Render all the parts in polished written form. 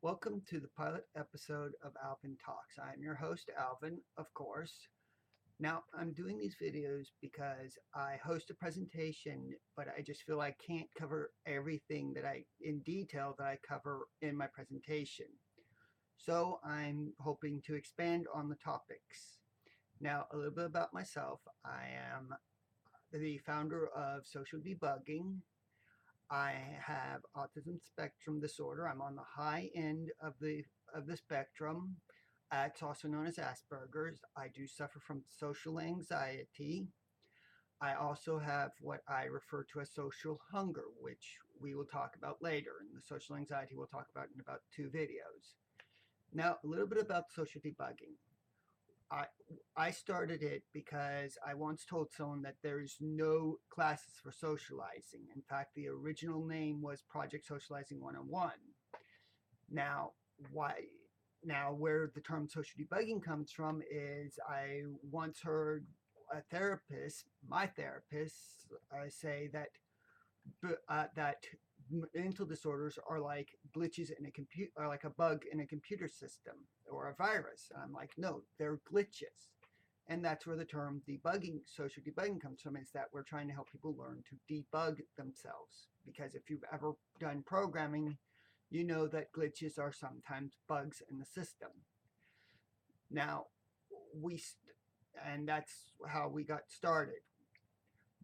Welcome to the pilot episode of Alvin Talks. I'm your host, Alvin, of course. Now, I'm doing these videos because I host a presentation, but I just feel I can't cover everything in detail that I cover in my presentation. So I'm hoping to expand on the topics. Now, a little bit about myself. I am the founder of Social Debugging. I have autism spectrum disorder. I'm on the high end of the spectrum. It's also known as Asperger's. I do suffer from social anxiety. I also have what I refer to as social hunger, which we will talk about later. And the social anxiety we'll talk about in about 2 videos. Now, a little bit about social debugging. I I started it because I once told someone that there's no classes for socializing. In fact, the original name was Project Socializing 101. Now, why now where the term social debugging comes from is I once heard a therapist, my therapist, say that mental disorders are like glitches in a computer, or like a bug in a computer system or a virus. And I'm like, no, they're glitches. And that's where the term debugging, social debugging comes from, is that we're trying to help people learn to debug themselves. Because if you've ever done programming, you know that glitches are sometimes bugs in the system. Now, we, and that's how we got started.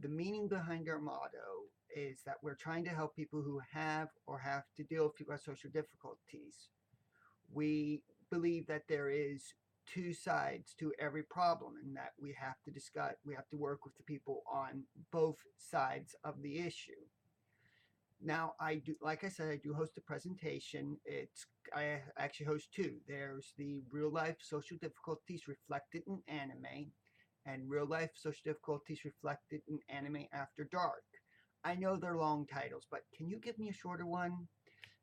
The meaning behind our motto is that we're trying to help people who have or have to deal with people with social difficulties. We believe that there is two sides to every problem, and that we have to work with the people on both sides of the issue. Now, I do, like I said, I do host a presentation. I actually host two. There's the real life social difficulties reflected in anime, and real life social difficulties reflected in anime after dark. I know they're long titles, but can you give me a shorter one?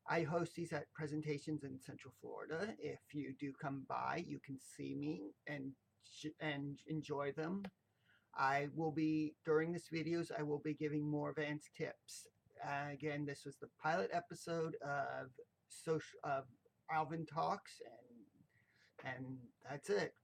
I host these at presentations in Central Florida. If you do come by, you can see me and enjoy them. I will be during this videos. I will be giving more advanced tips. Again, this was the pilot episode of Alvin Talks, and that's it.